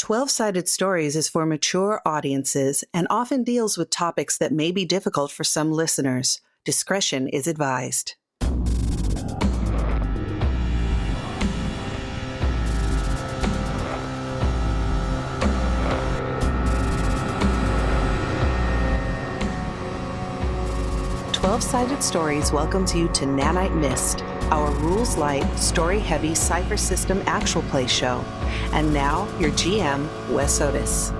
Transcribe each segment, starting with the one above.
12-Sided Stories is for mature audiences and often deals with topics that may be difficult for some listeners. Discretion is advised. Twelve-Sided Stories welcomes you to Nanite Mist, our rules-light, story-heavy Cypher system actual play show. And now, your GM, Wes Otis.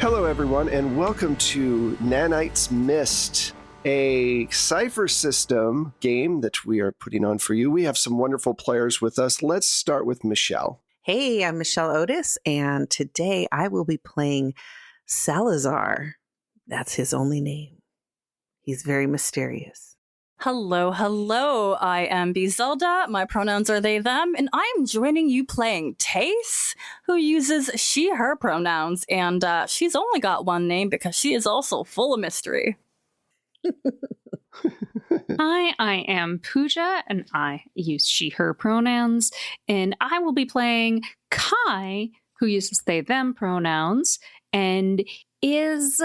Hello, everyone, and welcome to Nanite's Mist, a Cypher system game that we are putting on for you. We have some wonderful players with us. Let's start with Michelle. Hey, I'm Michelle Otis, and today I will be playing Salazar. That's his only name. He's very mysterious. Hello, hello. I am Zelda. My pronouns are they, them, and I'm joining you playing Tace, who uses she, her pronouns, and she's only got one name because she is also full of mystery. Hi, I am Pooja, and I use she, her pronouns, and I will be playing Kai, who uses they, them pronouns, and is,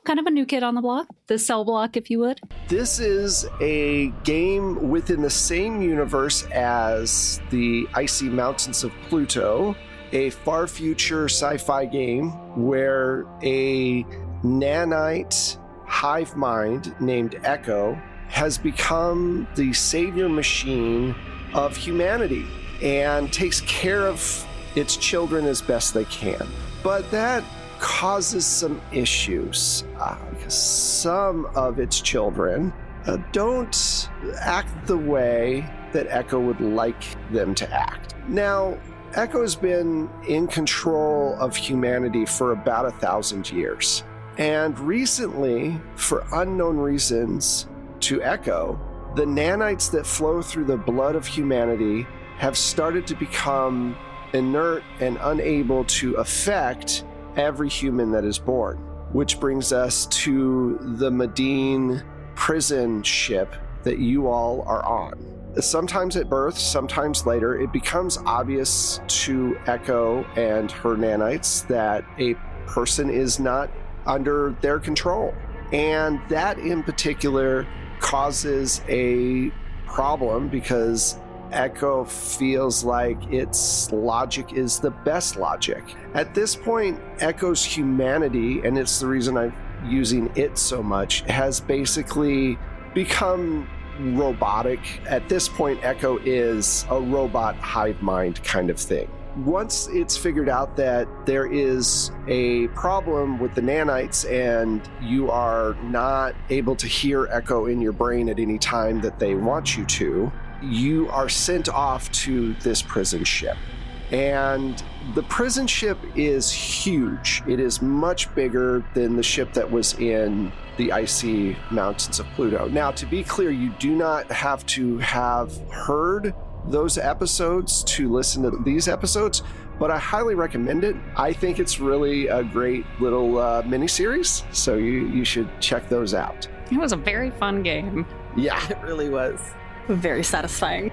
kind of a new kid on the block, the cell block, if you would. This is a game within the same universe as the Icy Mountains of Pluto, a far future sci-fi game where a nanite hive mind named Echo has become the savior machine of humanity and takes care of its children as best they can. But that causes some issues because some of its children don't act the way that Echo would like them to act. Now, Echo's been in control of humanity for about 1,000 years. And recently, for unknown reasons to Echo, the nanites that flow through the blood of humanity have started to become inert and unable to affect every human that is born, which brings us to the Menadean prison ship that you all are on. Sometimes at birth, sometimes later, it becomes obvious to Echo and her nanites that a person is not under their control. And that in particular causes a problem because Echo feels like its logic is the best logic. At this point, Echo's humanity, and it's the reason I'm using it so much, has basically become robotic. At this point, Echo is a robot hive mind kind of thing. Once it's figured out that there is a problem with the nanites and you are not able to hear Echo in your brain at any time that they want you to, you are sent off to this prison ship. And the prison ship is huge. It is much bigger than the ship that was in the Icy Mountains of Pluto. Now, to be clear, you do not have to have heard those episodes to listen to these episodes, but I highly recommend it. I think it's really a great little mini-series, so you should check those out. It was a very fun game. Yeah. It really was. Very satisfying.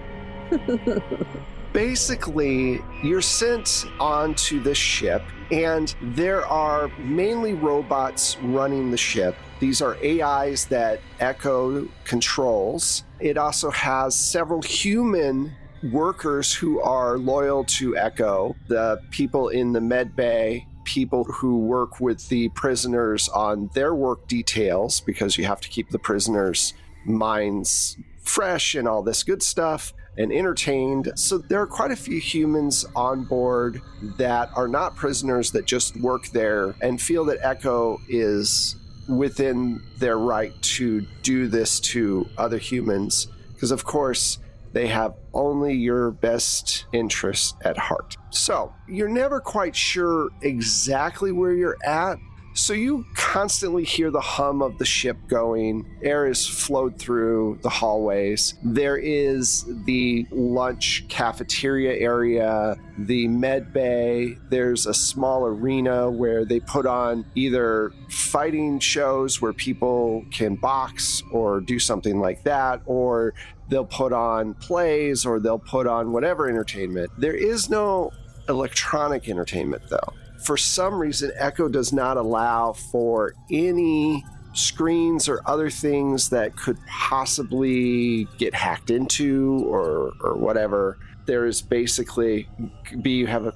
Basically, you're sent onto this ship, and there are mainly robots running the ship. These are AIs that Echo controls. It also has several human workers who are loyal to Echo, the people in the med bay, people who work with the prisoners on their work details, because you have to keep the prisoners' minds fresh and all this good stuff and entertained. So there are quite a few humans on board that are not prisoners, that just work there and feel that Echo is within their right to do this to other humans, because of course they have only your best interest at heart. So you're never quite sure exactly where you're at. So you constantly hear the hum of the ship going. Air is flowed through the hallways. There is the lunch cafeteria area, the med bay. There's a small arena where they put on either fighting shows where people can box or do something like that, or they'll put on plays or they'll put on whatever entertainment. There is no electronic entertainment, though. For some reason, Echo does not allow for any screens or other things that could possibly get hacked into or whatever. There is basically, you have you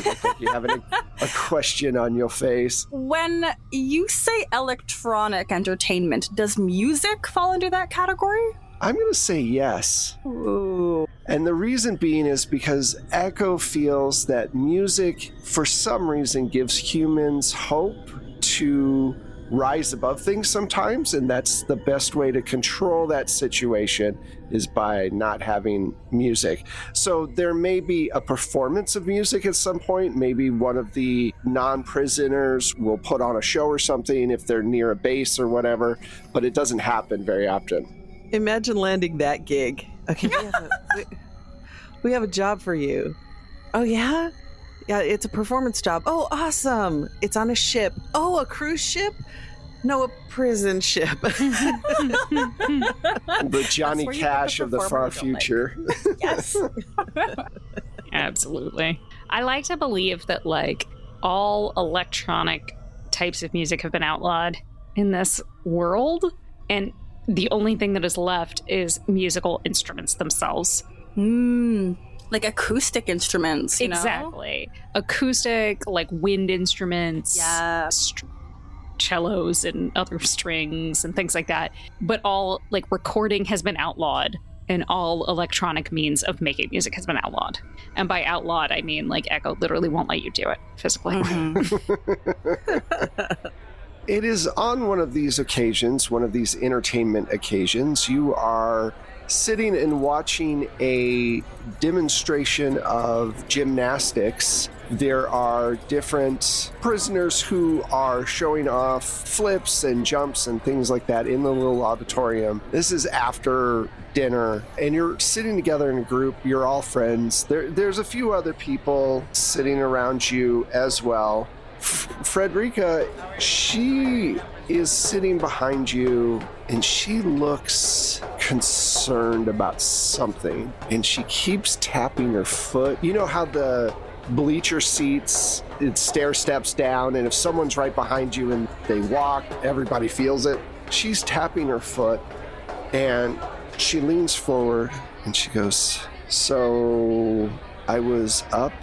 look like you have a question on your face. When you say electronic entertainment, does music fall into that category? I'm going to say yes. Ooh. And the reason being is because Echo feels that music, for some reason, gives humans hope to rise above things sometimes, and that's the best way to control that situation is by not having music. So there may be a performance of music at some point. Maybe one of the non-prisoners will put on a show or something if they're near a base or whatever, but it doesn't happen very often. Imagine landing that gig. Okay, we have a job for you. Oh, yeah? Yeah, it's a performance job. Oh, awesome. It's on a ship. Oh, a cruise ship? No, a prison ship. The Johnny Cash of the far future. Yes. Absolutely. I like to believe that, like, all electronic types of music have been outlawed in this world, and the only thing that is left is musical instruments themselves. Like acoustic instruments, you know? Exactly. Acoustic, like wind instruments, Yeah. cellos and other strings and things like that. But all, like, recording has been outlawed, and all electronic means of making music has been outlawed. And by outlawed, I mean, like, Echo literally won't let you do it physically. It is on one of these occasions, one of these entertainment occasions, you are sitting and watching a demonstration of gymnastics. There are different prisoners who are showing off flips and jumps and things like that in the little auditorium. This is after dinner, and you're sitting together in a group. You're all friends. There's a few other people sitting around you as well. Frederica, she is sitting behind you, and she looks concerned about something, and she keeps tapping her foot. You know how the bleacher seats, it stair steps down, and if someone's right behind you and they walk, everybody feels it. She's tapping her foot, and she leans forward, and she goes, "So I was up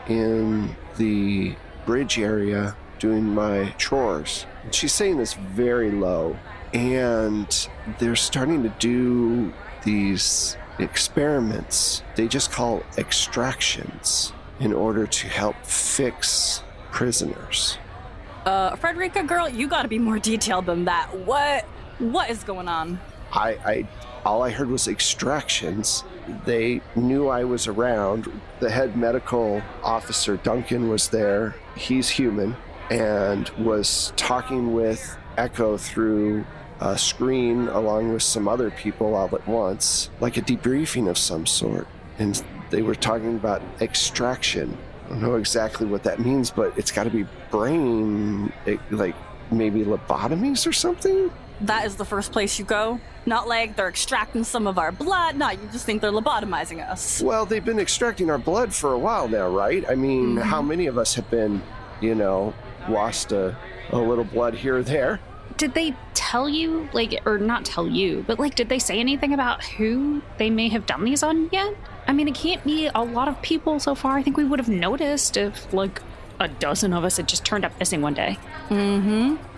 in the bridge area doing my chores." And she's saying this very low, and they're starting to do these experiments they just call extractions in order to help fix prisoners. Frederica, girl, you gotta be more detailed than that. What is going on? All I heard was extractions. They knew I was around. The head medical officer, Duncan, was there. He's human, and was talking with Echo through a screen along with some other people all at once, like a debriefing of some sort. And they were talking about extraction. I don't know exactly what that means, but it's got to be brain, like maybe lobotomies or something? That is the first place you go? Not like they're extracting some of our blood. No, you just think they're lobotomizing us. Well, they've been extracting our blood for a while now, right? I mean, how many of us have been, lost a little blood here or there? Did they tell you, or not tell you, but, did they say anything about who they may have done these on yet? I mean, it can't be a lot of people so far. I think we would have noticed if, a dozen of us had just turned up missing one day.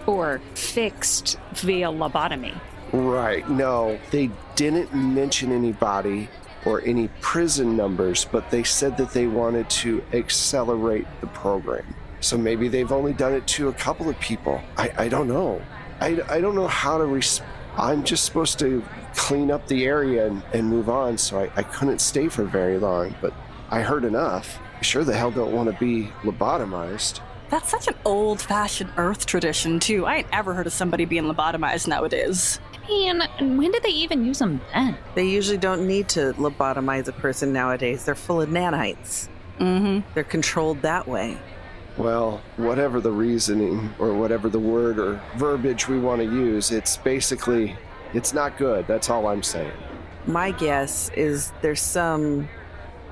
Or fixed via lobotomy. Right. No, they didn't mention anybody or any prison numbers, but they said that they wanted to accelerate the program. So maybe they've only done it to a couple of people. I don't know. I don't know how to I'm just supposed to clean up the area and move on, so I couldn't stay for very long, but I heard enough. I sure the hell don't want to be lobotomized. That's such an old-fashioned Earth tradition, too. I ain't ever heard of somebody being lobotomized nowadays. And when did they even use them then? They usually don't need to lobotomize a person nowadays. They're full of nanites. They're controlled that way. Well, whatever the reasoning or whatever the word or verbiage we want to use, it's basically, it's not good. That's all I'm saying. My guess is there's some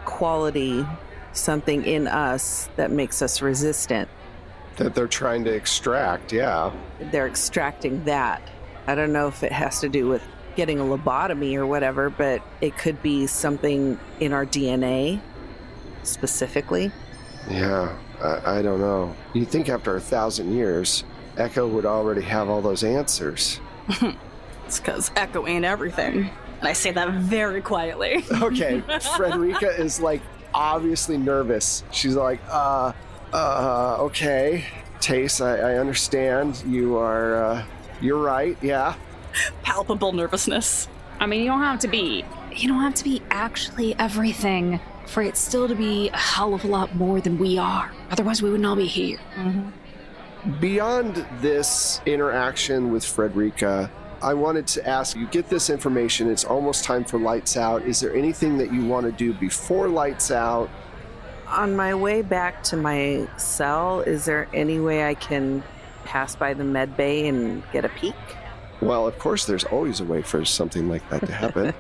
quality, something in us that makes us resistant. That they're trying to extract, yeah. They're extracting that. I don't know if it has to do with getting a lobotomy or whatever, but it could be something in our DNA specifically. Yeah, I don't know. You'd think after 1,000 years, Echo would already have all those answers. It's because Echo ain't everything. And I say that very quietly. Okay, Frederica is like obviously nervous. She's like, okay. Tace, I understand. You're right, yeah. Palpable nervousness. I mean, you don't have to be actually everything for it still to be a hell of a lot more than we are. Otherwise, we wouldn't all be here. Mm-hmm. Beyond this interaction with Frederica, I wanted to ask you, get this information. It's almost time for lights out. Is there anything that you want to do before lights out? On my way back to my cell, is there any way I can pass by the med bay and get a peek? Well, of course, there's always a way for something like that to happen.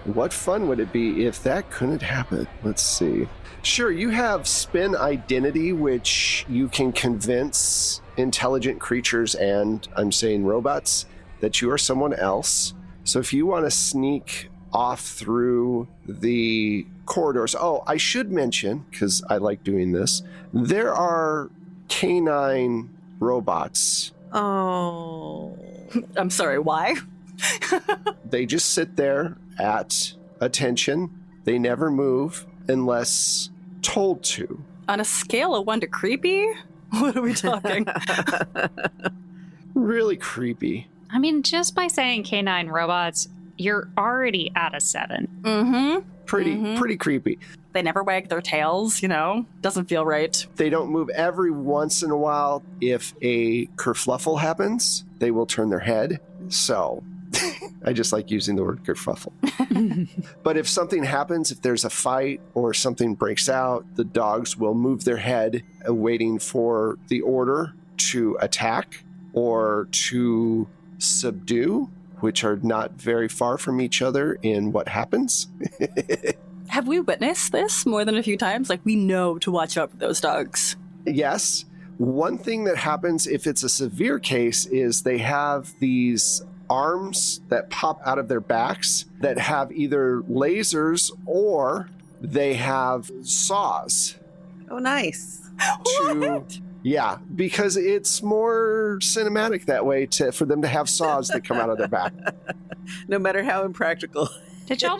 What fun would it be if that couldn't happen? Let's see. Sure, you have spin identity, which you can convince intelligent creatures and, I'm saying robots, that you are someone else. So if you want to sneak off through the corridors. Oh, I should mention, because I like doing this, there are canine robots. Oh. I'm sorry, why? They just sit there at attention. They never move unless told to. On a scale of 1 to creepy? What are we talking? Really creepy. I mean, just by saying canine robots, you're already at a 7. Mm-hmm. Pretty creepy. They never wag their tails, Doesn't feel right. They don't move. Every once in a while. If a kerfluffle happens, they will turn their head. So I just like using the word kerfuffle. But if something happens, if there's a fight or something breaks out, the dogs will move their head, waiting for the order to attack or to subdue, which are not very far from each other in what happens. Have we witnessed this more than a few times? Like, we know to watch out for those dogs. Yes. One thing that happens if it's a severe case is they have these arms that pop out of their backs that have either lasers or they have saws. Oh, nice. What? Yeah, because it's more cinematic that way for them to have saws that come out of their back. No matter how impractical. Did y'all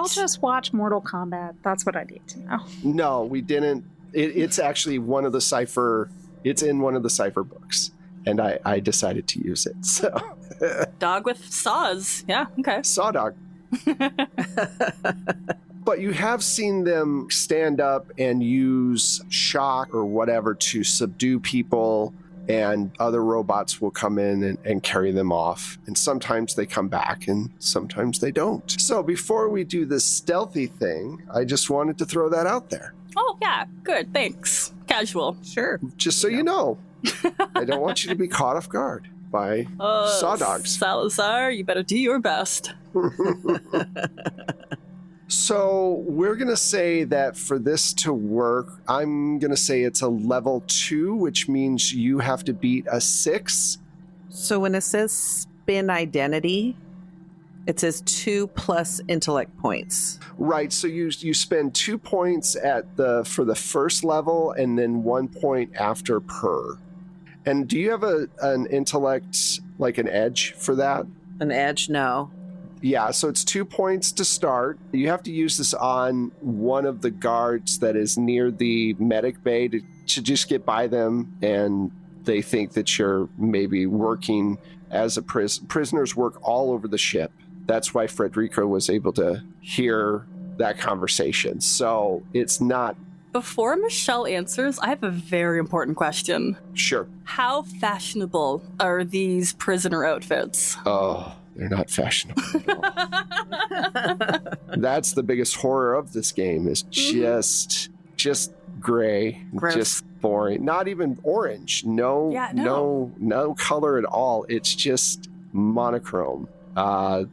just watch Mortal Kombat? That's what I need to know. No, we didn't. It's actually one of the Cypher. It's in one of the Cypher books, and I decided to use it. So, Dog with saws. Yeah, okay. Saw dog. But you have seen them stand up and use shock or whatever to subdue people, and other robots will come in and carry them off. And sometimes they come back and sometimes they don't. So before we do this stealthy thing, I just wanted to throw that out there. Oh, yeah. Good. Thanks. Casual. Sure. Just so you know. I don't want you to be caught off guard by saw dogs. Salazar, you better do your best. So we're going to say that for this to work, I'm going to say it's a level 2, which means you have to beat a 6. So when it says spin identity, it says 2 plus intellect points. Right. So you spend 2 points for the first level and then 1 point after per. And do you have an intellect, like an edge for that? An edge? No. Yeah, so it's 2 points to start. You have to use this on one of the guards that is near the medic bay to just get by them, and they think that you're maybe working as a prisoners work all over the ship. That's why Frederica was able to hear that conversation. So it's not... Before Michelle answers, I have a very important question. Sure. How fashionable are these prisoner outfits? Oh... They're not fashionable at all. That's the biggest horror of this game is just gray, Gross. Just boring. Not even orange. No color at all. It's just monochrome.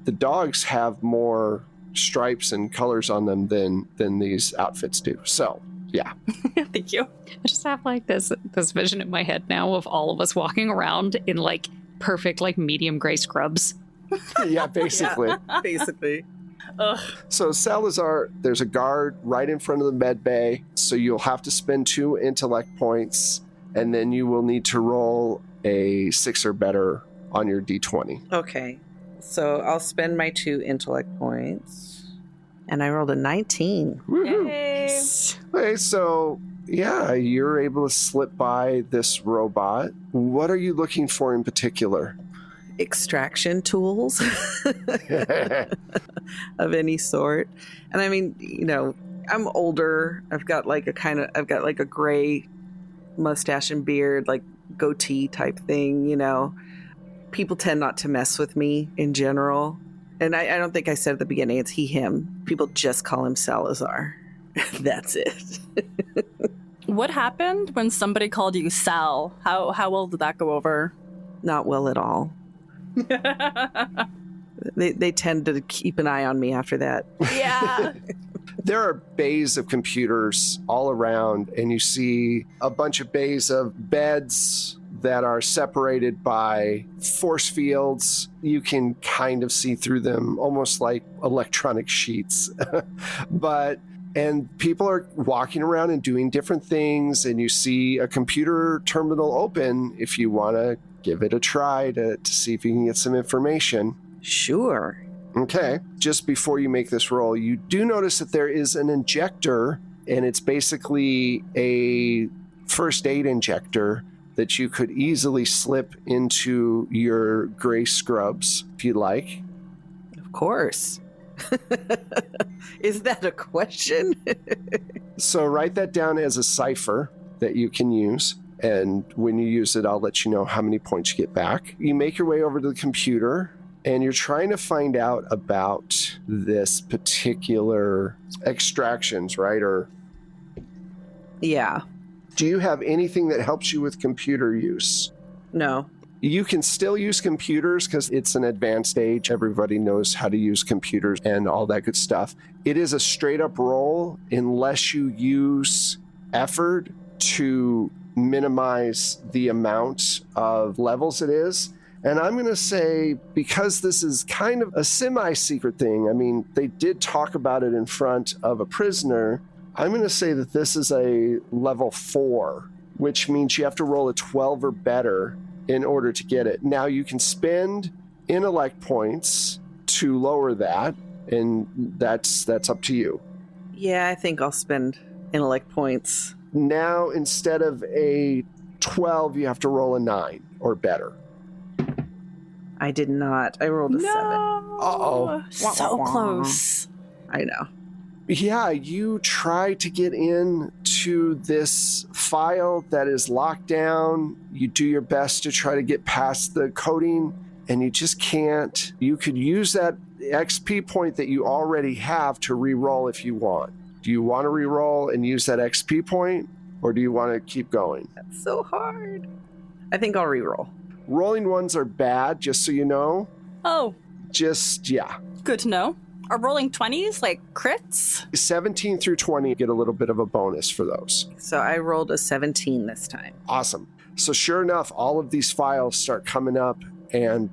The dogs have more stripes and colors on them than these outfits do. So, yeah. Thank you. I just have like this vision in my head now of all of us walking around in like perfect like medium gray scrubs. Yeah, basically. Yeah, basically. Ugh. So Salazar, there's a guard right in front of the med bay, so you'll have to spend 2 intellect points, and then you will need to roll a 6 or better on your d20. Okay. So I'll spend my 2 intellect points. And I rolled a 19. Woohoo. Yay. Okay, so yeah, you're able to slip by this robot. What are you looking for in particular? Extraction tools of any sort. And I mean, you know, I'm older. I've got like a gray mustache and beard, like goatee type thing, you know. People tend not to mess with me in general. And I don't think I said at the beginning, it's he, him. People just call him Salazar. That's it. What happened when somebody called you Sal? How well did that go over? Not well at all. They tend to keep an eye on me after that. Yeah. There are bays of computers all around, and you see a bunch of bays of beds that are separated by force fields. You can kind of see through them, almost like electronic sheets. And people are walking around and doing different things, and you see a computer terminal open if you want to give it a try to see if you can get some information. Sure. Okay. Just before you make this roll, you do notice that there is an injector, and it's basically a first aid injector that you could easily slip into your gray scrubs if you like. Of course. Is that a question? So write that down as a Cypher that you can use. And when you use it, I'll let you know how many points you get back. You make your way over to the computer, and you're trying to find out about this particular extractions, right? Or Yeah. do you have anything that helps you with computer use? No. You can still use computers because it's an advanced age. Everybody knows how to use computers and all that good stuff. It is a straight up roll unless you use effort to minimize the amount of levels it is. And I'm going to say, because this is kind of a semi-secret thing, I mean, they did talk about it in front of a prisoner. I'm going to say that this is a level 4, which means you have to roll a 12 or better in order to get it. Now, you can spend intellect points to lower that, and that's up to you. Yeah, I think I'll spend intellect points. Now, instead of a 12, you have to roll a 9 or better. I did not. I rolled a 7. Uh-oh. So close. I know. Yeah, you try to get in to this file that is locked down. You do your best to try to get past the coding, and you just can't. You could use that XP point that you already have to re-roll if you want. Do you want to re-roll and use that XP point, or do you want to keep going? That's so hard. I think I'll re-roll. Rolling ones are bad, just so you know. Oh, Yeah. good to know. Are rolling 20s like crits? 17 through 20 get a little bit of a bonus for those. So I rolled a 17 this time. Awesome. So sure enough, all of these files start coming up, and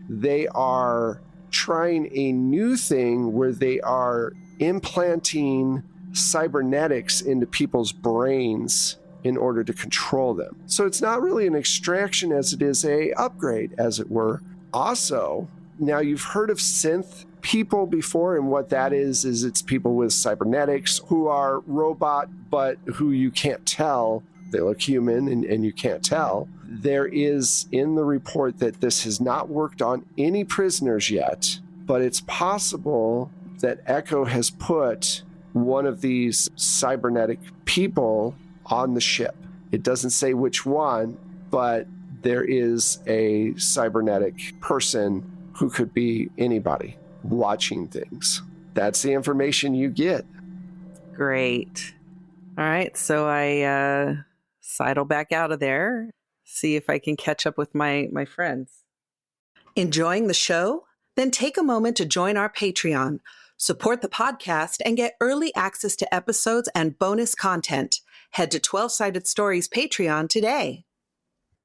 they are trying a new thing where they are implanting cybernetics into people's brains in order to control them. So it's not really an extraction as it is a upgrade, as it were. Also, now you've heard of synth people before, and what that is it's people with cybernetics who are robot, but who you can't tell. They look human, and you can't tell. There is in the report that this has not worked on any prisoners yet, but it's possible that Echo has put one of these cybernetic people on the ship. It doesn't say which one, but there is a cybernetic person who could be anybody watching things. That's the information you get. Great. All right, so I sidle back out of there, see if I can catch up with my friends. Enjoying the show? Then take a moment to join our Patreon, support the podcast, and get early access to episodes and bonus content. Head to 12-Sided Stories Patreon today.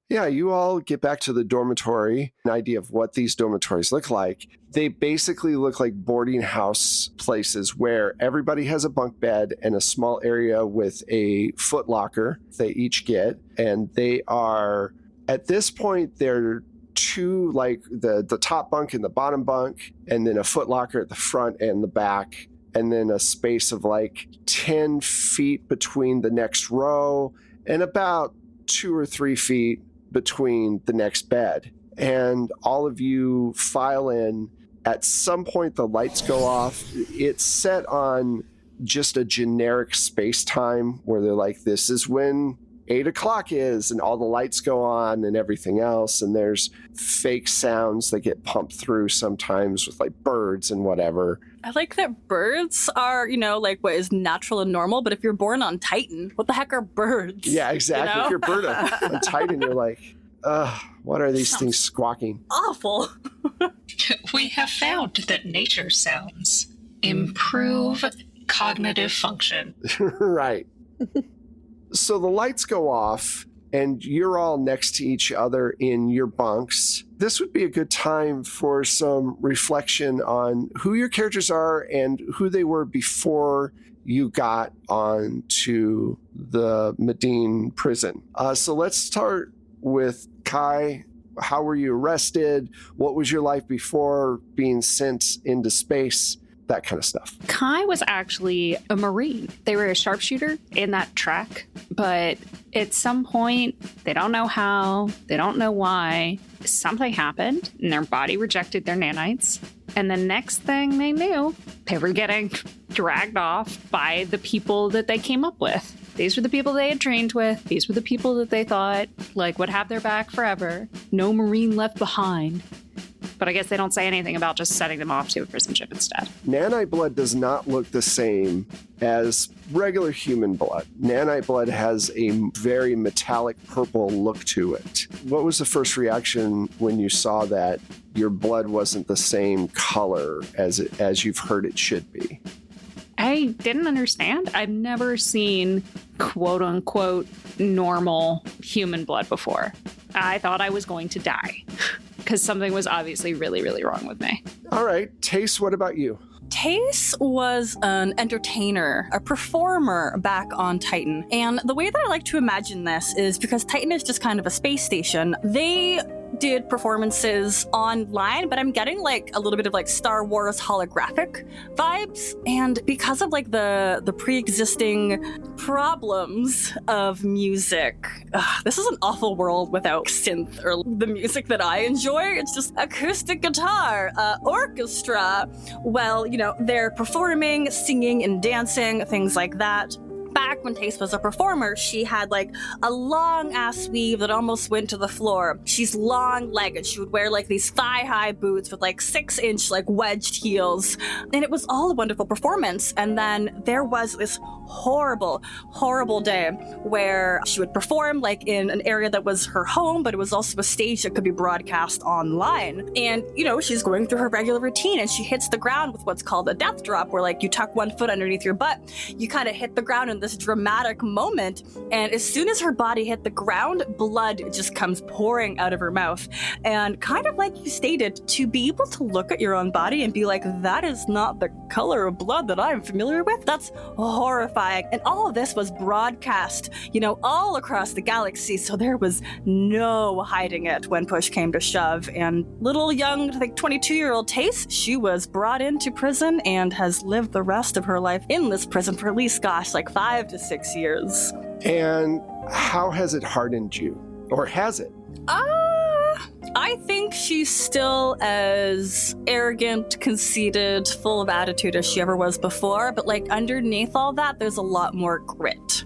Yeah, you all get back to the dormitory, an idea of what these dormitories look like. They basically look like boarding house places where everybody has a bunk bed and a small area with a foot locker they each get. And they are, at this point, they're two, like the top bunk and the bottom bunk, and then a foot locker at the front and the back, and then a space of like 10 feet between the next row and about 2 or 3 feet between the next bed. And all of you file in. At some point, the lights go off. It's set on just a generic space time where they're like, this is when 8 o'clock is, and all the lights go on and everything else. And there's fake sounds that get pumped through sometimes with like birds and whatever. I like that birds are, like what is natural and normal, but if you're born on Titan, what the heck are birds? Yeah, exactly. If you're bird on Titan, you're like, what are these things squawking? Awful. We have found that nature sounds improve cognitive function. Right. So the lights go off, and you're all next to each other in your bunks. This would be a good time for some reflection on who your characters are and who they were before you got onto the Menadean prison. So let's start with Kai. How were you arrested? What was your life before being sent into space? That kind of stuff. Kai was actually a Marine. They were a sharpshooter in that track, but at some point, they don't know how, they don't know why, something happened and their body rejected their nanites. And the next thing they knew, they were getting dragged off by the people that they came up with. These were the people they had trained with. These were the people that they thought would have their back forever. No Marine left behind. But I guess they don't say anything about just sending them off to a prison ship instead. Nanite blood does not look the same as regular human blood. Nanite blood has a very metallic purple look to it. What was the first reaction when you saw that your blood wasn't the same color as you've heard it should be? I didn't understand. I've never seen quote unquote normal human blood before. I thought I was going to die. Because something was obviously really, really wrong with me. All right. Tace, what about you? Tace was an entertainer, a performer back on Titan. And the way that I like to imagine this is because Titan is just kind of a space station, they did performances online, but I'm getting a little bit of Star Wars holographic vibes. And because of the pre-existing problems of music, this is an awful world without synth or the music that I enjoy. It's just acoustic guitar, orchestra. Well, they're performing, singing and dancing, things like that. Back when Tace was a performer, she had a long ass weave that almost went to the floor. She's long legged. She would wear these thigh high boots with 6-inch wedged heels. And it was all a wonderful performance. And then there was this horrible, horrible day where she would perform in an area that was her home, but it was also a stage that could be broadcast online. And, she's going through her regular routine and she hits the ground with what's called a death drop, where you tuck one foot underneath your butt. You kind of hit the ground in this dramatic moment, and as soon as her body hit the ground, blood just comes pouring out of her mouth. And kind of like you stated, to be able to look at your own body and be like, that is not the color of blood that I'm familiar with, that's horrifying. And all of this was broadcast, all across the galaxy, so there was no hiding it when push came to shove. And little young, 22-year-old Tace, she was brought into prison and has lived the rest of her life in this prison for at least, 5 to 6 years. And how has it hardened you? Or has it? I think she's still as arrogant, conceited, full of attitude as she ever was before, but underneath all that, there's a lot more grit,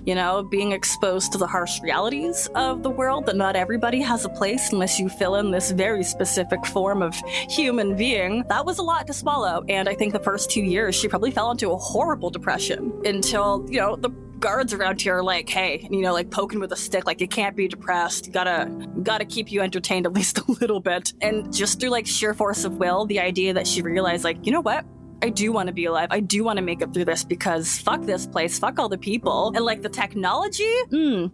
being exposed to the harsh realities of the world, that not everybody has a place unless you fill in this very specific form of human being. That was a lot to swallow, and I think the first 2 years, she probably fell into a horrible depression until, the guards around here are like, hey, like poking with a stick, like, you can't be depressed. You gotta keep you entertained at least a little bit. And just through like sheer force of will, the idea that she realized, like, you know what? I do want to be alive. I do want to make it through this because fuck this place, fuck all the people. And like the technology,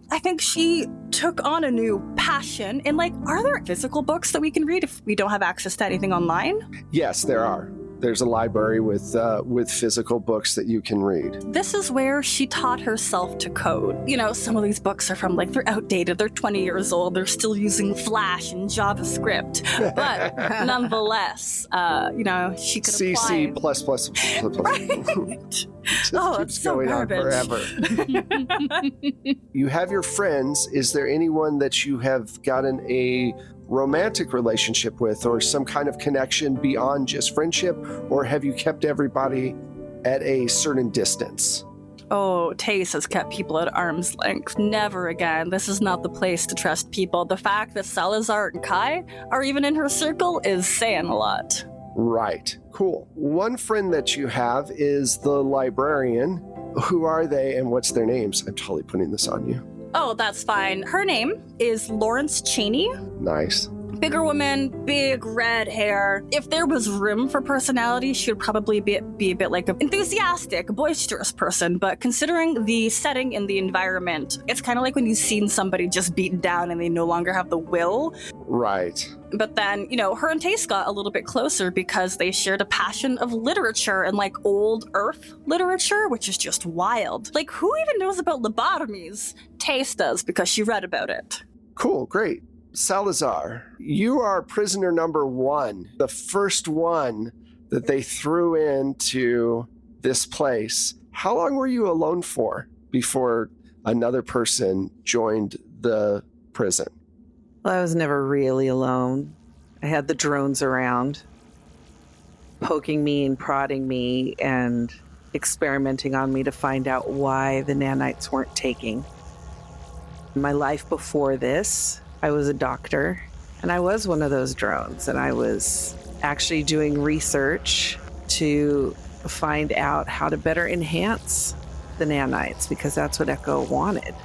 I think she took on a new passion. And like, are there physical books that we can read if we don't have access to anything online? Yes, there are. There's a library with physical books that you can read. This is where she taught herself to code. Some of these books are from they're outdated. They're 20 years old. They're still using Flash and JavaScript. But nonetheless, she could apply. C++. Right. Just keeps so going on garbage. forever. You have your friends. Is there anyone that you have gotten a romantic relationship with or some kind of connection beyond just friendship, or have you kept everybody at a certain distance? Oh, Tace has kept people at arm's length. Never again. This is not the place to trust people. The fact that Salazar and Kai are even in her circle is saying a lot. Right. Cool. One friend that you have is the librarian. Who are they and what's their names? I'm totally putting this on you. Oh, that's fine. Her name is Lawrence Cheney. Nice. Bigger woman, big red hair. If there was room for personality, she would probably be a bit like an enthusiastic, boisterous person. But considering the setting and the environment, it's kind of like when you've seen somebody just beaten down and they no longer have the will. Right. But then, her and Tace got a little bit closer because they shared a passion of literature and like old Earth literature, which is just wild. Like, who even knows about lobotomies? Tace does because she read about it. Cool, great. Salazar, you are prisoner number 1, the first one that they threw into this place. How long were you alone for before another person joined the prison? Well, I was never really alone. I had the drones around, poking me and prodding me and experimenting on me to find out why the nanites weren't taking. My life before this, I was a doctor, and I was one of those drones, and I was actually doing research to find out how to better enhance the nanites, because that's what Echo wanted.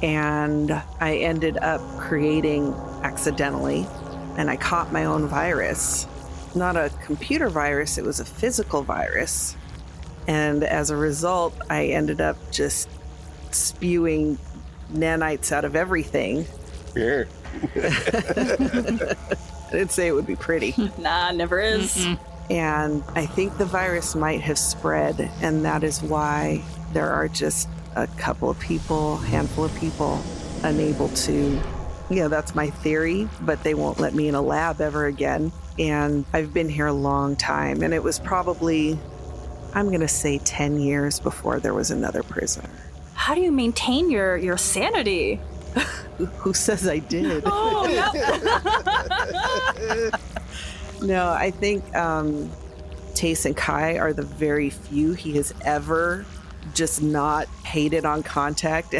And I ended up creating accidentally, and I caught my own virus. Not a computer virus, it was a physical virus. And as a result, I ended up just spewing nanites out of everything. Yeah. I didn't say it would be pretty. Nah, never is. Mm-mm. And I think the virus might have spread, and that is why there are just a handful of people unable to, that's my theory, but they won't let me in a lab ever again. And I've been here a long time, and it was probably, I'm going to say 10 years before there was another prisoner. How do you maintain your sanity? Who says I did? Oh, no. No, I think Tace and Kai are the very few he has ever just not hated on contact.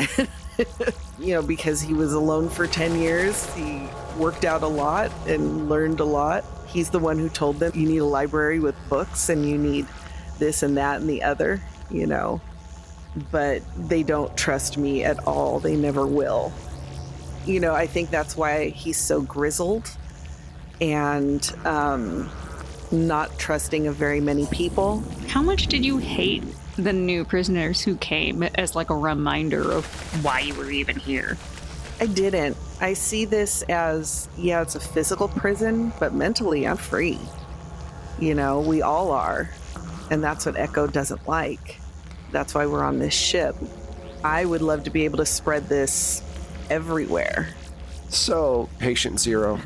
Because he was alone for 10 years. He worked out a lot and learned a lot. He's the one who told them, you need a library with books and you need this and that and the other, But they don't trust me at all. They never will. I think that's why he's so grizzled and not trusting of very many people. How much did you hate the new prisoners who came as like a reminder of why you were even here? I didn't. I see this as, it's a physical prison, but mentally I'm free. We all are. And that's what Echo doesn't like. That's why we're on this ship. I would love to be able to spread this everywhere. So, Patient Zero,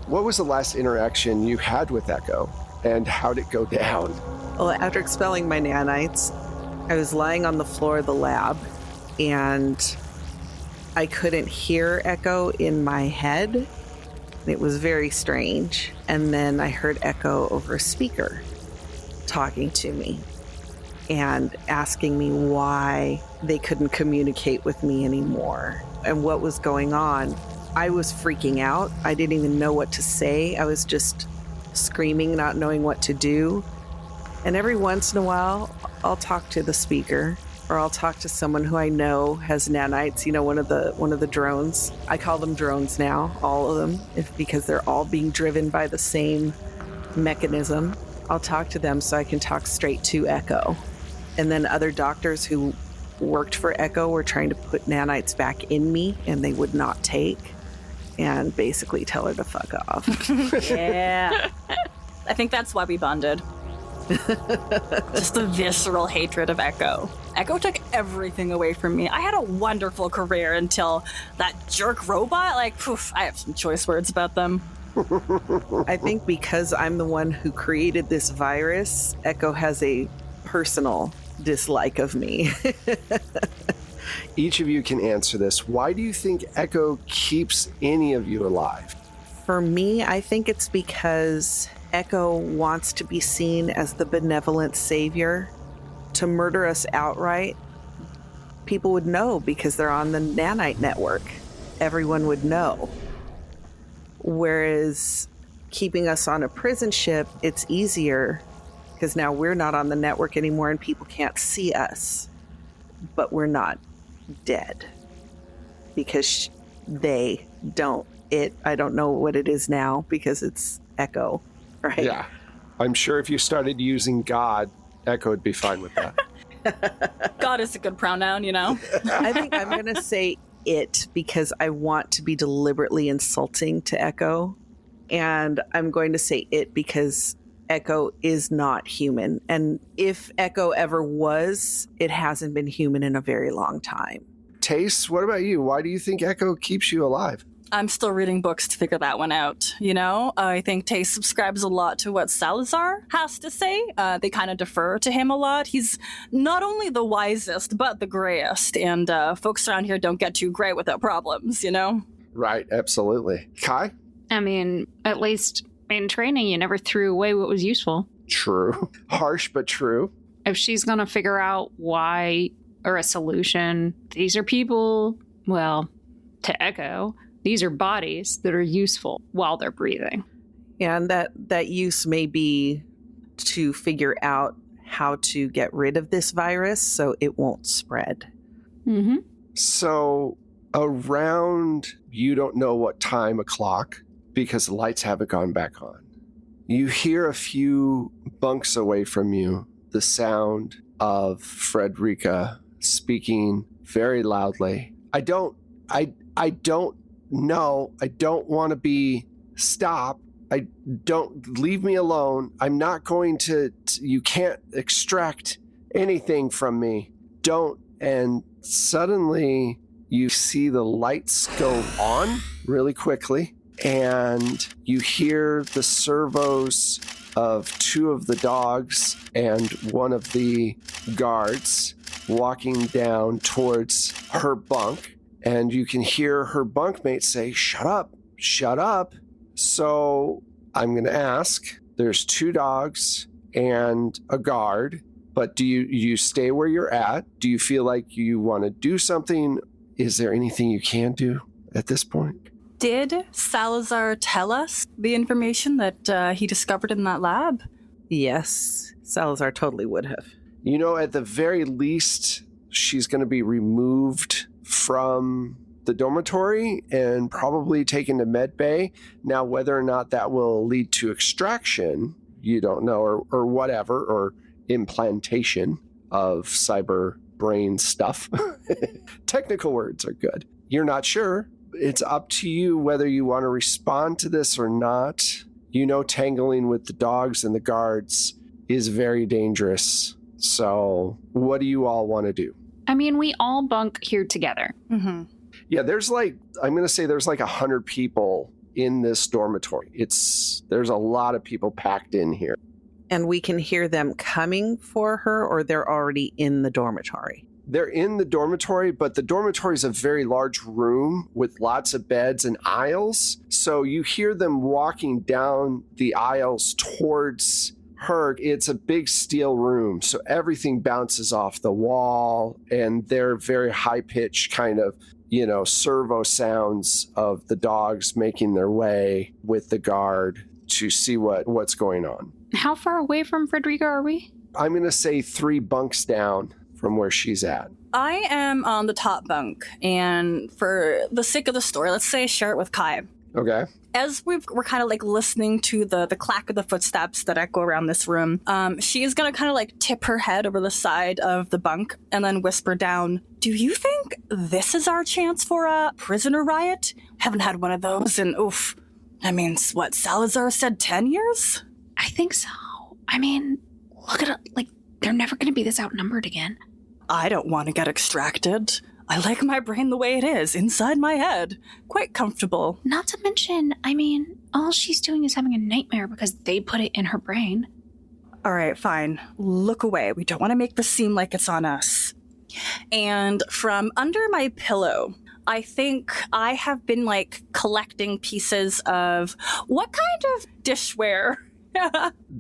what was the last interaction you had with Echo, and how'd it go down? Well, after expelling my nanites, I was lying on the floor of the lab, and I couldn't hear Echo in my head. It was very strange. And then I heard Echo over a speaker talking to me and asking me why they couldn't communicate with me anymore and what was going on. I was freaking out. I didn't even know what to say. I was just screaming, not knowing what to do. And every once in a while, I'll talk to the speaker Or I'll talk to someone who I know has nanites, one of the drones. I call them drones now, all of them, because they're all being driven by the same mechanism. I'll talk to them so I can talk straight to Echo. And then other doctors who worked for Echo were trying to put nanites back in me, and they would not take, and basically tell her to fuck off. Yeah. I think that's why we bonded. Just the visceral hatred of Echo. Echo took everything away from me. I had a wonderful career until that jerk robot. I have some choice words about them. I think because I'm the one who created this virus, Echo has a personal dislike of me. Each of you can answer this. Why do you think Echo keeps any of you alive? For me, I think it's because Echo wants to be seen as the benevolent savior. To murder us outright, people would know because they're on the Nanite network. Everyone would know. Whereas keeping us on a prison ship, it's easier because now we're not on the network anymore and people can't see us. But we're not dead because they don't. I don't know what it is now because it's Echo, right? Yeah. I'm sure if you started using God, Echo would be fine with that. God is a good pronoun, I think I'm going to say it because I want to be deliberately insulting to Echo. And I'm going to say it because Echo is not human. And if Echo ever was, it hasn't been human in a very long time. Tace, what about you? Why do you think Echo keeps you alive? I'm still reading books to figure that one out, I think Tace subscribes a lot to what Salazar has to say. They kind of defer to him a lot. He's not only the wisest, but the grayest. And folks around here don't get too gray without problems, Right, absolutely. Kai? I mean, at least in training, you never threw away what was useful. True. Harsh, but true. If she's going to figure out why or a solution, these are people, well, to Echo, these are bodies that are useful while they're breathing. And that use may be to figure out how to get rid of this virus so it won't spread. Mm-hmm. So around, you don't know what time o'clock because the lights haven't gone back on. You hear a few bunks away from you the sound of Frederica speaking very loudly. I don't know. I don't want to be stopped. Don't leave me alone. I'm not going to you can't extract anything from me. Don't. And suddenly you see the lights go on really quickly and you hear the servos of two of the dogs and one of the guards walking down towards her bunk. And you can hear her bunkmate say, "Shut up, shut up." So I'm going to ask, there's two dogs and a guard, but do you stay where you're at? Do you feel like you want to do something? Is there anything you can do at this point? Did Salazar tell us the information that he discovered in that lab? Yes, Salazar totally would have. At the very least, she's going to be removed from the dormitory and probably taken to med bay. Now, whether or not that will lead to extraction, you don't know, or whatever, or implantation of cyber brain stuff. Technical words are good. You're not sure. It's up to you whether you want to respond to this or not. Tangling with the dogs and the guards is very dangerous. So what do you all want to do? I mean, we all bunk here together. Mm-hmm. Yeah, there's 100 people in this dormitory. There's a lot of people packed in here. And we can hear them coming for her, or they're already in the dormitory? They're in the dormitory, but the dormitory is a very large room with lots of beds and aisles. So you hear them walking down the aisles towards her. It's a big steel room, so everything bounces off the wall, and they're very high-pitched kind of, servo sounds of the dogs making their way with the guard to see what's going on. How far away from Frederica are we? I'm going to say 3 bunks down from where she's at. I am on the top bunk, and for the sake of the story, let's say I share it with Kai. Okay. As we're kind of like listening to the clack of the footsteps that echo around this room, she is going to kind of like tip her head over the side of the bunk and then whisper down, "Do you think this is our chance for a prisoner riot? Haven't had one of those in, oof. I mean, what, Salazar said 10 years? I think so. I mean, look at it. Like, they're never going to be this outnumbered again. I don't want to get extracted. I like my brain the way it is, inside my head. Quite comfortable. Not to mention, I mean, all she's doing is having a nightmare because they put it in her brain. All right, fine. Look away. We don't want to make this seem like it's on us." And from under my pillow, I think I have been like collecting pieces of what kind of dishware?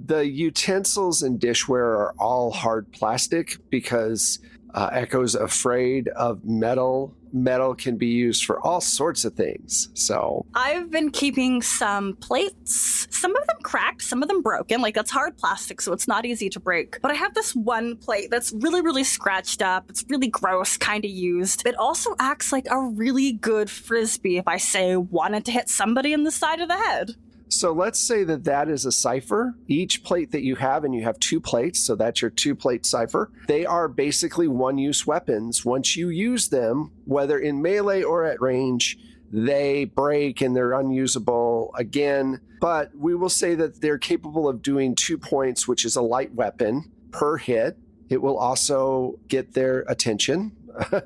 The utensils and dishware are all hard plastic because Echo's afraid of metal. Metal can be used for all sorts of things. So I've been keeping some plates, some of them cracked, some of them broken. Like, that's hard plastic, so it's not easy to break. But I have this one plate that's really, really scratched up. It's really gross, kind of used. It also acts like a really good frisbee if I say wanted to hit somebody in the side of the head. So let's say that is a Cypher. Each plate that you have, and you have 2 plates, so that's your 2-plate Cypher. They are basically one-use weapons. Once you use them, whether in melee or at range, they break and they're unusable again. But we will say that they're capable of doing 2 points, which is a light weapon per hit. It will also get their attention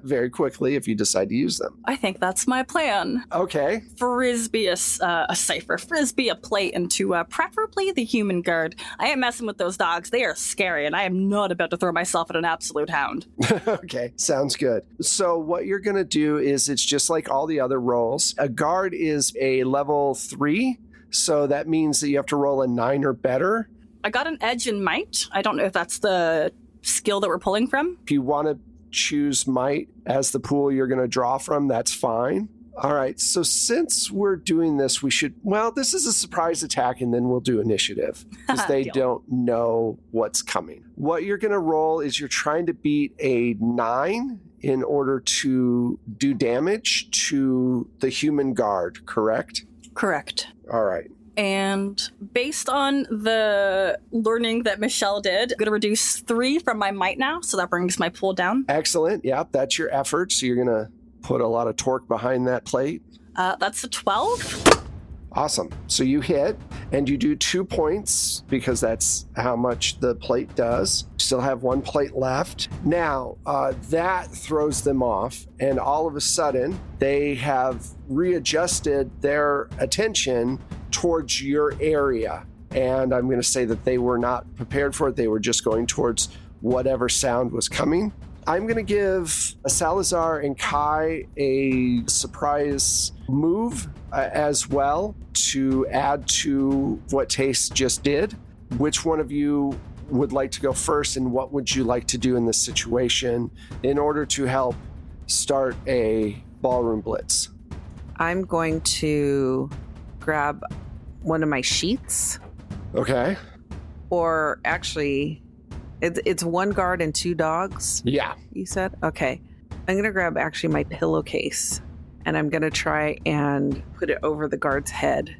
very quickly if you decide to use them. I think that's my plan. Okay. Frisbee a Cypher, frisbee a plate into preferably the human guard. I ain't messing with those dogs. They are scary, and I am not about to throw myself at an absolute hound. Okay, sounds good. So what you're going to do is it's just like all the other rolls. A guard is a level 3, so that means that you have to roll a 9 or better. I got an edge in might. I don't know if that's the skill that we're pulling from. If you want to choose might as the pool you're going to draw from, that's fine. All right, so since we're doing this, this is a surprise attack, and then we'll do initiative because they don't know what's coming. What you're going to roll is you're trying to beat a 9 in order to do damage to the human guard, correct? Correct. All right. And based on the learning that Michelle did, I'm going to reduce 3 from my might now, so that brings my pool down. Excellent. Yep, that's your effort. So you're going to put a lot of torque behind that plate. That's a 12. Awesome. So you hit, and you do 2 points because that's how much the plate does. Still have 1 plate left. Now, that throws them off, and all of a sudden, they have readjusted their attention towards your area. And I'm going to say that they were not prepared for it. They were just going towards whatever sound was coming. I'm going to give Salazar and Kai a surprise move as well to add to what Taste just did. Which one of you would like to go first, and what would you like to do in this situation in order to help start a ballroom blitz? I'm going to grab one of my sheets. Okay. Or actually, it's 1 guard and 2 dogs. Yeah. You said? Okay. I'm going to grab actually my pillowcase, and I'm going to try and put it over the guard's head.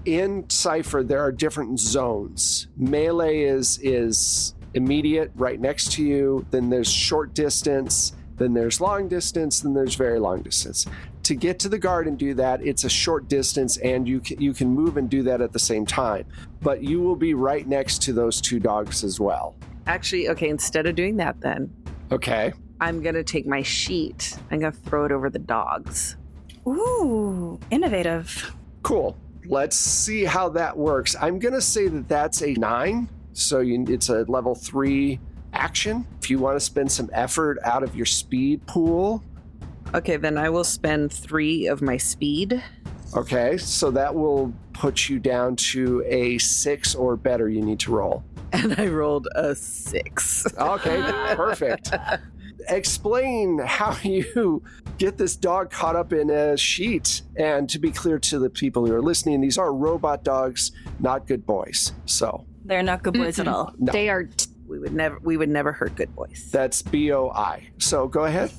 In Cypher, there are different zones. Melee is immediate, right next to you. Then there's short distance. Then there's long distance. Then there's very long distance. To get to the guard and do that, it's a short distance, and you can move and do that at the same time. But you will be right next to those 2 dogs as well. Actually, okay, instead of doing that then, Okay. I'm going to take my sheet. I'm going to throw it over the dogs. Ooh, innovative. Cool. Let's see how that works. I'm going to say that that's a 9. So it's a level 3 action. If you want to spend some effort out of your speed pool. Okay, then I will spend 3 of my speed. Okay, so that will put you down to a 6 or better you need to roll. And I rolled a 6. Okay, perfect. Explain how you get this dog caught up in a sheet. And to be clear to the people who are listening, these are robot dogs, not good boys. So They're not good boys at all. No. They are We would never hurt good boys. That's BOI. So go ahead.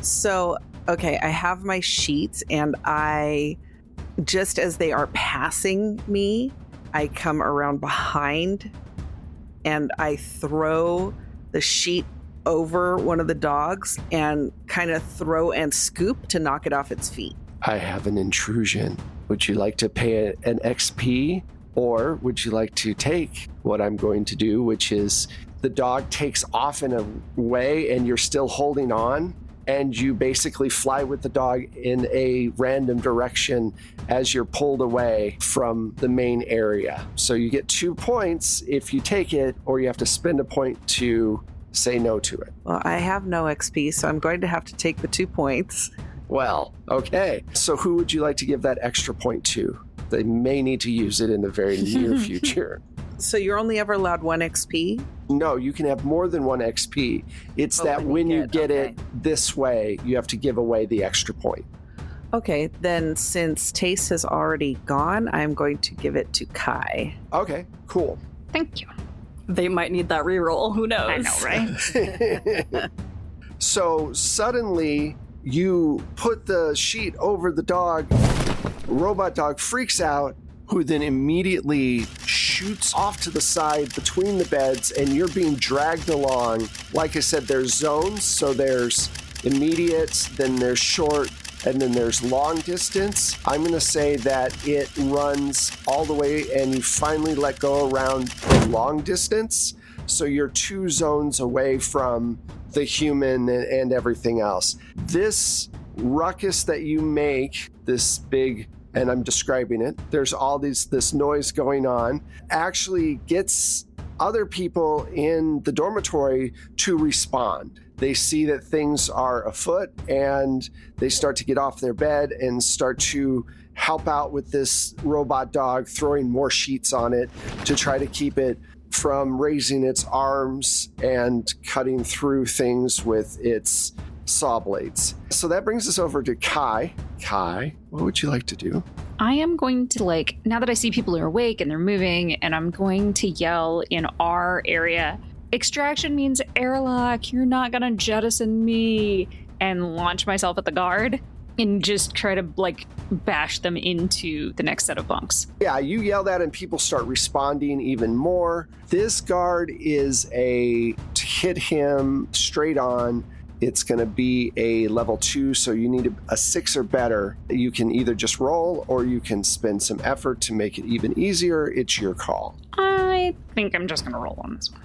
So, okay, I have my sheets, and just as they are passing me, I come around behind and I throw the sheet over one of the dogs and kind of throw and scoop to knock it off its feet. I have an intrusion. Would you like to pay an XP, or would you like to take what I'm going to do, which is the dog takes off in a way and you're still holding on, and you basically fly with the dog in a random direction as you're pulled away from the main area. So you get 2 points if you take it, or you have to spend a point to say no to it. Well, I have no XP, so I'm going to have to take the 2 points. Well, okay. So who would you like to give that extra point to? They may need to use it in the very near future. So you're only ever allowed 1 XP? No, you can have more than 1 XP. It's that when you get it this way, you have to give away the extra point. Okay, then since Taste has already gone, I'm going to give it to Kai. Okay, cool. Thank you. They might need that reroll. Who knows? I know, right? So suddenly you put the sheet over the dog. Robot dog freaks out, who then immediately shoots off to the side between the beds, and you're being dragged along. Like I said, there's zones, so there's immediate, then there's short, and then there's long distance. I'm going to say that it runs all the way, and you finally let go around the long distance, so you're 2 zones away from the human and everything else. This ruckus that you make, this big, and I'm describing it, there's all this noise going on, actually gets other people in the dormitory to respond. They see that things are afoot, and they start to get off their bed and start to help out with this robot dog, throwing more sheets on it to try to keep it from raising its arms and cutting through things with its saw blades. So that brings us over to Kai. Kai, what would you like to do? I am going to, now that I see people are awake and they're moving, and I'm going to yell in our area, extraction means airlock, you're not gonna jettison me, and launch myself at the guard and just try to, bash them into the next set of bunks. Yeah, you yell that and people start responding even more. This guard is to hit him straight on. It's going to be a level 2, so you need a 6 or better. You can either just roll, or you can spend some effort to make it even easier. It's your call. I think I'm just going to roll on this one.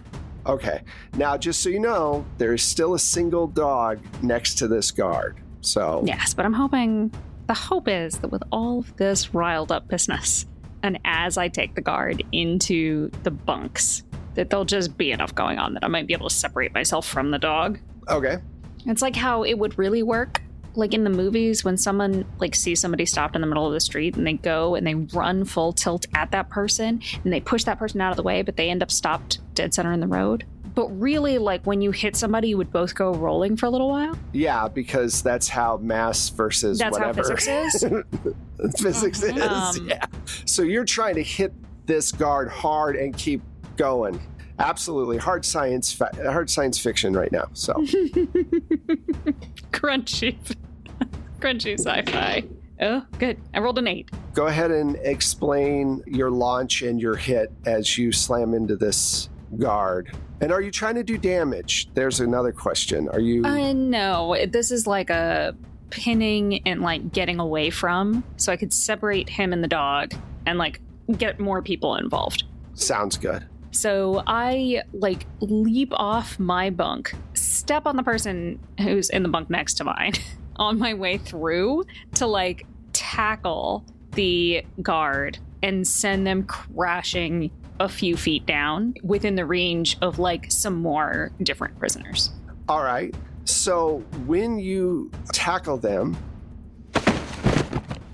Okay. Now, just so you know, there is still a single dog next to this guard. So yes, but I'm hoping, the hope is that with all of this riled up business, and as I take the guard into the bunks, that there'll just be enough going on that I might be able to separate myself from the dog. Okay. It's like how it would really work, in the movies when someone sees somebody stopped in the middle of the street and they go and they run full tilt at that person and they push that person out of the way, but they end up stopped dead center in the road. But really, when you hit somebody, you would both go rolling for a little while. Yeah, because that's how mass versus that's whatever. That's how physics is? Physics is, yeah. So you're trying to hit this guard hard and keep going. Absolutely. Hard science fiction right now. So Crunchy sci-fi. Oh, good. I rolled an 8. Go ahead and explain your launch and your hit as you slam into this guard. And are you trying to do damage? There's another question. Are you... No. This is a pinning and getting away from, so I could separate him and the dog and get more people involved. Sounds good. So I leap off my bunk, step on the person who's in the bunk next to mine on my way through to tackle the guard and send them crashing a few feet down within the range of some more different prisoners. All right. So when you tackle them,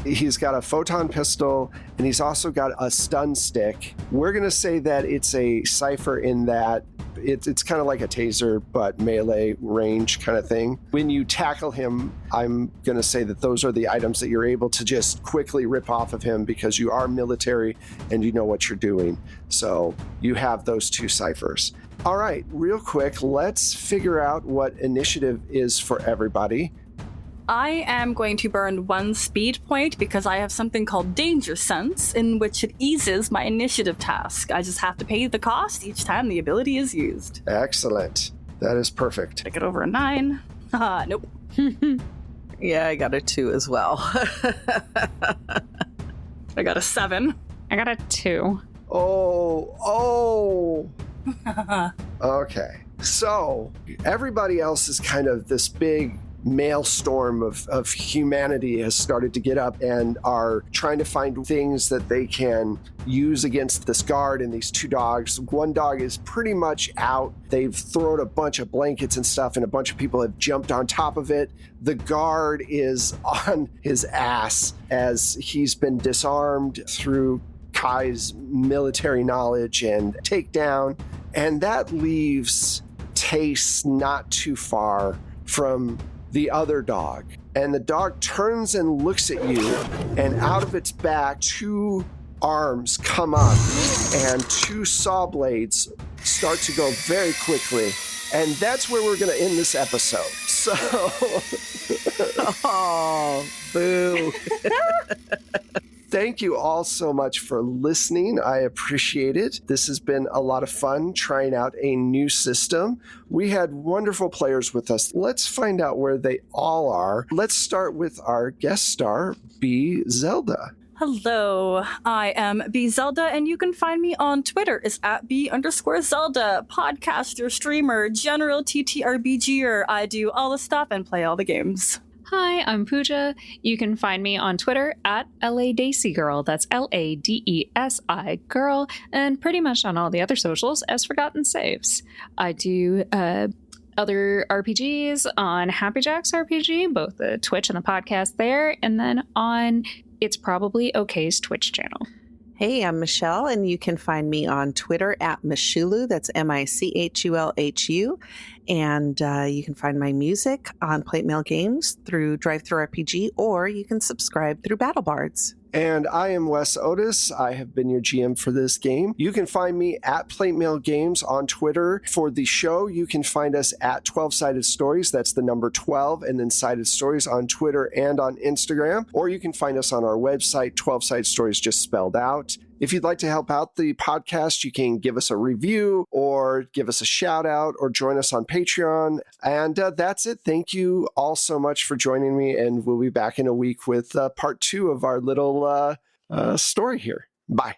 he's got a photon pistol, and he's also got a stun stick. We're going to say that it's a Cypher in that It's kind of like a taser, but melee range kind of thing. When you tackle him, I'm going to say that those are the items that you're able to just quickly rip off of him because you are military and you know what you're doing. So you have those two ciphers. All right, real quick, let's figure out what initiative is for everybody. I am going to burn 1 speed point because I have something called Danger Sense, in which it eases my initiative task. I just have to pay the cost each time the ability is used. Excellent. That is perfect. I get over a 9. Nope. Yeah, I got a 2 as well. I got a 7. I got a 2. Oh. Okay. So everybody else is kind of this big maelstrom of humanity has started to get up and are trying to find things that they can use against this guard and these 2 dogs. One dog is pretty much out. They've thrown a bunch of blankets and stuff, and a bunch of people have jumped on top of it. The guard is on his ass as he's been disarmed through Kai's military knowledge and takedown, and that leaves Tace not too far from the other dog. And the dog turns and looks at you, and out of its back, 2 arms come up, and 2 saw blades start to go very quickly. And that's where we're going to end this episode. So... Oh, boo. Thank you all so much for listening. I appreciate it. This has been a lot of fun trying out a new system. We had wonderful players with us. Let's find out where they all are. Let's start with our guest star, B. Zelda. Hello, I am B Zelda, and you can find me on Twitter is at B_Zelda, podcaster, streamer, general TTRPGer. I do all the stuff and play all the games. Hi, I'm Pooja. You can find me on Twitter at LADesigirl. That's LADESI girl, and pretty much on all the other socials as Forgotten Saves. I do other RPGs on Happy Jacks RPG, both the Twitch and the podcast there, and then on It's Probably OK's Twitch channel. Hey, I'm Michelle, and you can find me on Twitter at Michulu. That's MICHULHU. And you can find my music on Plate Mail Games through Drive-Thru RPG, or you can subscribe through BattleBards. And I am Wes Otis. I have been your GM for this game. You can find me at Plate Mail Games on Twitter. For the show, you can find us at 12 Sided Stories. That's the number 12, and then Sided Stories on Twitter and on Instagram. Or you can find us on our website, 12 Sided Stories, just spelled out. If you'd like to help out the podcast, you can give us a review or give us a shout out or join us on Patreon. And that's it. Thank you all so much for joining me. And we'll be back in a week with part 2 of our little story here. Bye.